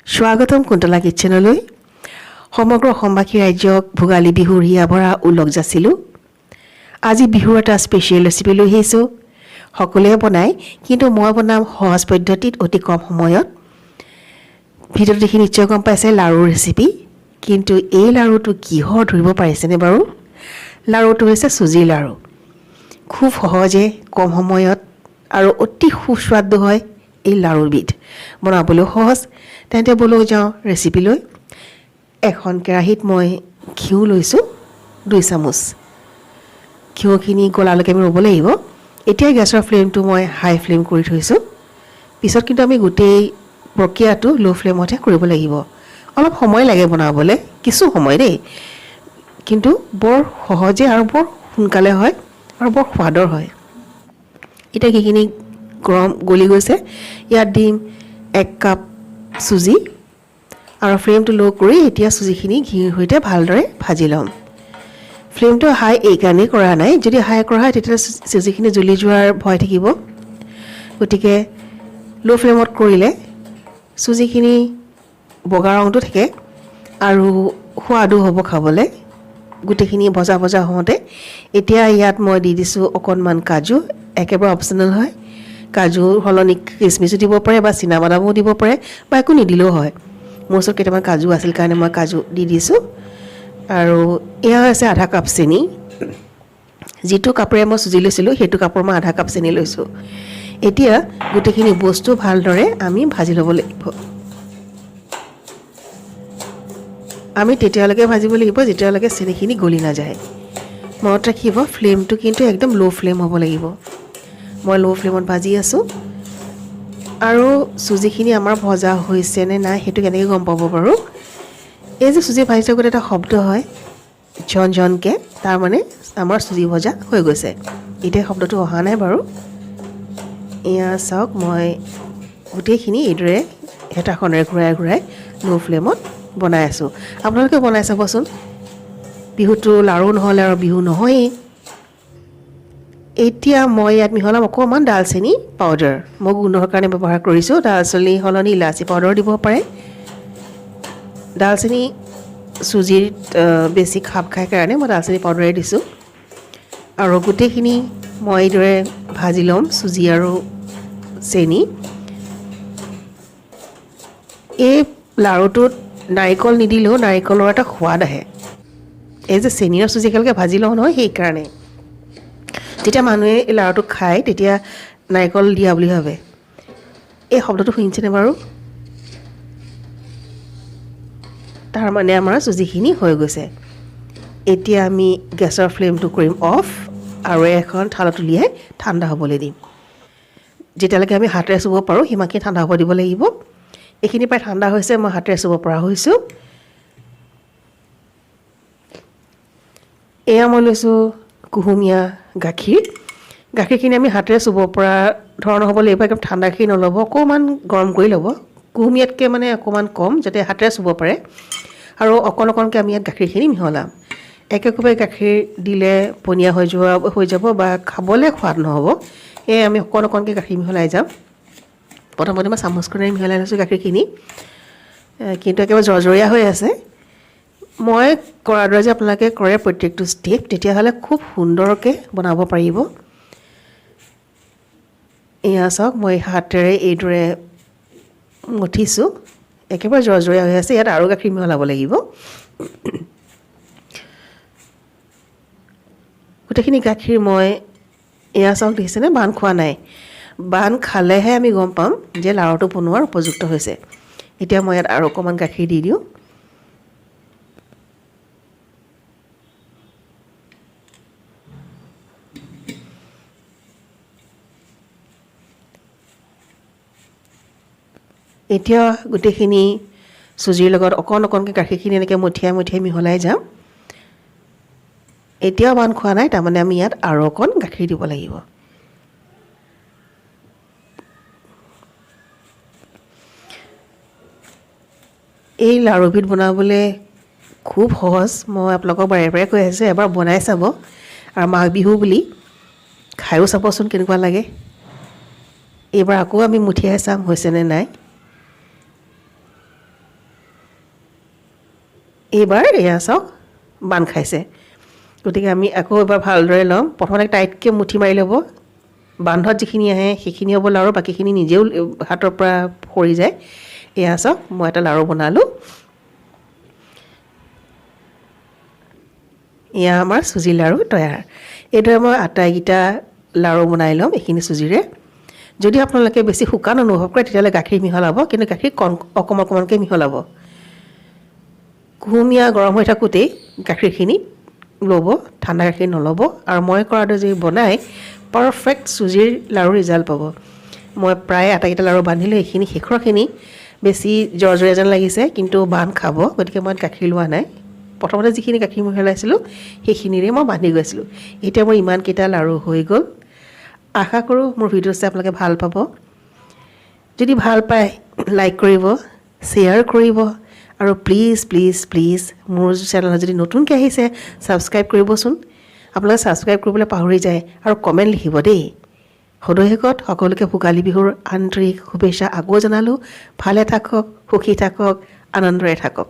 স্বাগতম কুন্তলা কিচেনলৈ সমগ্ৰ অসমবাসী ৰাজ্যক ভোগালী বিহুৰ হিয়াভৰা উল্লেখ যাচিলোঁ। আজি বিহুৰ এটা স্পেচিয়েল ৰেচিপি লৈ আহিছোঁ। সকলোৱে বনায়, কিন্তু মই বনাম সহজ পদ্ধতিত অতি কম সময়ত। ভিডিঅ'টো দেখি নিশ্চয় গম পাইছে লাৰুৰ ৰেচিপি। কিন্তু এই লাৰুটো কিহৰ ধৰিব পাৰিছেনে বাৰু? লাৰুটো হৈছে চুজিৰ লাৰু। খুব সহজে কম সময়ত আৰু অতি সুস্বাদু হয় এই লাৰুবিধ। বনাবলৈও সহজ। তেন্তে বলক যাওঁ ৰেচিপিলৈ। এখন কেৰাহীত মই ঘিউ লৈছোঁ 2 চামুচ। ঘিউখিনি গলালৈকে আমি ৰ'ব লাগিব। এতিয়া গেছৰ ফ্লেমটো মই হাই ফ্লেম কৰি থৈছোঁ। পিছত কিন্তু আমি গোটেই প্ৰক্ৰিয়াটো ল' ফ্লেমতহে কৰিব লাগিব। অলপ সময় লাগে বনাবলৈ, কিছু সময় দেই, কিন্তু বৰ সহজে আৰু বৰ সোনকালে হয় আৰু বৰ সোৱাদৰ হয়। এতিয়া ঘিখিনি গলি গৈছে। ইয়াত দিম 1 কাপ চুজি আৰু ফ্লেমটো ল' কৰি এতিয়া চুজিখিনি ঘিৰ সৈতে ভালদৰে ভাজি ল'ম। ফ্লেমটো হাই এইকাৰণেই কৰা নাই, যদি হাই কৰা হয় তেতিয়া চুজিখিনি জ্বলি যোৱাৰ ভয় থাকিব। গতিকে ল' ফ্লেমত কৰিলে চুজিখিনি বগা ৰংটো থাকে আৰু সোৱাদো হ'ব খাবলৈ। গোটেইখিনি ভজা ভজা হওঁতে এতিয়া ইয়াত মই দি দিছোঁ অকণমান কাজু। একেবাৰে অপশ্যনেল হয়। কাজুৰ সলনি কিচমিচো দিব পাৰে বা চীনাবাদামো দিব পাৰে বা একো নিদিলেও হয়। মোৰ ওচৰত কেইটামান কাজু আছিল কাৰণে মই কাজু দি দিছোঁ। আৰু এয়া হৈছে আধা কাপ চেনি। যিটো কাপেৰে মই চুজি লৈছিলোঁ সেইটো কাপৰ মই আধা কাপ চেনি লৈছোঁ। এতিয়া গোটেইখিনি বস্তু ভালদৰে আমি ভাজি ল'ব লাগিব। আমি তেতিয়ালৈকে ভাজিব লাগিব যেতিয়ালৈকে চেনিখিনি গলি নাযায়। মনত ৰাখিব ফ্লেমটো কিন্তু একদম ল' ফ্লেম হ'ব লাগিব। মই ল' ফ্লেমত ভাজি আছোঁ। আৰু চুজিখিনি আমাৰ ভজা হৈছে নে নাই সেইটো কেনেকৈ গম পাব বাৰু? এই যে চুজি ভাজি থাকোঁতে এটা শব্দ হয় ঝন ঝনকৈ, তাৰমানে আমাৰ চুজি ভজা হৈ গৈছে। এতিয়া শব্দটো অহা নাই বাৰু। এয়া চাওক, মই গোটেইখিনি এইদৰে হেতাখনেৰে ঘূৰাই ঘূৰাই ল' ফ্লেমত বনাই আছোঁ। আপোনালোকে বনাই চাবচোন। বিহুটো লাৰু নহ'লে আৰু বিহু নহয়েই। এতিয়া মই ইয়াত মিহলাম অকণমান ডালচেনি পাউডাৰ। মই গোন্ধৰ কাৰণে ব্যৱহাৰ কৰিছোঁ। ডালচেনি সলনি ইলাচি পাউডাৰ দিব পাৰে। ডালচেনি চুজিত বেছি খাপ খায় কাৰণে মই ডালচেনি পাউডাৰেই দিছোঁ। আৰু গোটেইখিনি মই এইদৰে ভাজি ল'ম চুজি আৰু চেনি। এই লাৰুটোত নাৰিকল নিদিলেও নাৰিকলৰ এটা সোৱাদ আহে। এই যে চেনি আৰু চুজি একেলগে ভাজি লওঁ নহয়, সেইকাৰণে যেতিয়া মানুহে এই লাৰুটো খায় তেতিয়া নাৰিকল দিয়া বুলি ভাবে। এই শব্দটো শুনিছেনে বাৰু? তাৰমানে আমাৰ চুজিখিনি হৈ গৈছে। এতিয়া আমি গেছৰ ফ্লেমটো কৰিম অফ আৰু এখন থালত উলিয়াই ঠাণ্ডা হ'বলৈ দিম। যেতিয়ালৈকে আমি হাতেৰে চুব পাৰোঁ সিমানখিনি ঠাণ্ডা হ'ব দিব লাগিব। এইখিনি প্ৰায় ঠাণ্ডা হৈছে, মই হাতেৰে চুব পৰা হৈছোঁ। এয়া মই লৈছোঁ কুহুমীয়া গাখীৰ। গাখীৰখিনি আমি হাতেৰে চুব পৰা ধৰণৰ হ'ব লাগিব। একদম ঠাণ্ডাখিনি নল'ব, অকণমান গৰম কৰি ল'ব। কুহুমীয়াতকৈ মানে অকণমান কম, যাতে হাতেৰে চুব পাৰে। আৰু অকণকৈ আমি ইয়াত গাখীৰখিনি মিহলাম। একেকোবে গাখীৰ দিলে পনীয়া হৈ যাব বা খাবলৈ সোৱাদ নহ'ব। সেয়ে আমি অকণকৈ গাখীৰ মিহলাই যাম। প্ৰথমতে মই চামুচখনেৰে মিহলাই লৈছোঁ গাখীৰখিনি, কিন্তু একেবাৰে জৰজৰীয়া হৈ আছে। মই কৰাৰ দৰে যে আপোনালোকে কৰে প্ৰত্যেকটো ষ্টেপ, তেতিয়াহ'লে খুব সুন্দৰকৈ বনাব পাৰিব। এয়া চাওক, মই হাতেৰে এইদৰে মঠিছোঁ। একেবাৰে জৰজৰীয়া হৈ আছে। ইয়াত আৰু গাখীৰ মিহলাব লাগিব। গোটেইখিনি গাখীৰ মই এয়া চাওক, দেখিছেনে বান খোৱা নাই। বান খালেহে আমি গম পাম যে লাৰুটো বনোৱাৰ উপযুক্ত হৈছে। এতিয়া মই ইয়াত আৰু অকণমান গাখীৰ দি দিওঁ। এতিয়া গোটেইখিনি চুজিৰ লগত অকণকৈ গাখীৰখিনি এনেকৈ মঠিয়াই মিহলাই যাম। এতিয়াও বান খোৱা নাই, তাৰমানে আমি ইয়াত আৰু অকণ গাখীৰ দিব লাগিব। এই লাৰুবিধ বনাবলৈ খুব সহজ। মই আপোনালোকক বাৰে বাৰে কৈ আছোঁ, এবাৰ বনাই চাব। আৰু মাঘ বিহু বুলি খায়ো চাবচোন কেনেকুৱা লাগে। এইবাৰ আকৌ আমি মঠিয়াই চাম হৈছেনে নাই। এইবাৰ এয়া চাওক বান্ধ খাইছে গতিকে আমি আকৌ এবাৰ ভালদৰে ল'ম প্ৰথমতে টাইটকৈ মুঠি মাৰি ল'ব বান্ধত যিখিনি আহে সেইখিনি হ'ব লাৰু বাকীখিনি নিজেও হাতৰ পৰা সৰি যায় এয়া চাওক মই এটা লাৰু বনালোঁ এয়া আমাৰ চুজি লাৰু তৈয়াৰ এইদৰে মই আটাইকেইটা লাৰু বনাই ল'ম এইখিনি চুজিৰে যদি আপোনালোকে বেছি শুকান অনুভৱ কৰে তেতিয়াহ'লে গাখীৰ মিহলাব কিন্তু গাখীৰ অকণমানকৈ মিহলাব কুহুমীয়া গৰম হৈ থাকোঁতেই গাখীৰখিনি ল'ব ঠাণ্ডা গাখীৰ নল'ব আৰু মই কৰাটো যি বনাই পাৰফেক্ট চুজিৰ লাৰু ৰিজাল্ট পাব মই প্ৰায় আটাইকেইটা লাৰু বান্ধিলোঁ এইখিনি শেষৰখিনি বেছি জৰ্জৰীয়া যেন লাগিছে কিন্তু বান্ধ খাব গতিকে মই গাখীৰ লোৱা নাই প্ৰথমতে যিখিনি গাখীৰ মিহলাইছিলোঁ সেইখিনিৰে মই বান্ধি গৈছিলোঁ এতিয়া মোৰ ইমানকেইটা লাৰু হৈ গ'ল আশা কৰোঁ মোৰ ভিডিঅ' চাই আপোনালোকে ভাল পাব যদি ভাল পায় লাইক কৰিব শ্বেয়াৰ কৰিব আৰু প্লিজ প্লিজ প্লিজ মোৰ চেনেলত যদি নতুনকৈ আহিছে ছাবস্ক্ৰাইব কৰিবচোন আপোনালোকে ছাবস্ক্ৰাইব কৰিবলৈ পাহৰি যায় আৰু কমেণ্ট লিখিব দেই সদৌ সকলোকে ভোগালী বিহুৰ আন্তৰিক শুভেচ্ছা আকৌ জনালোঁ ভালে থাকক সুখী থাকক আনন্দৰে থাকক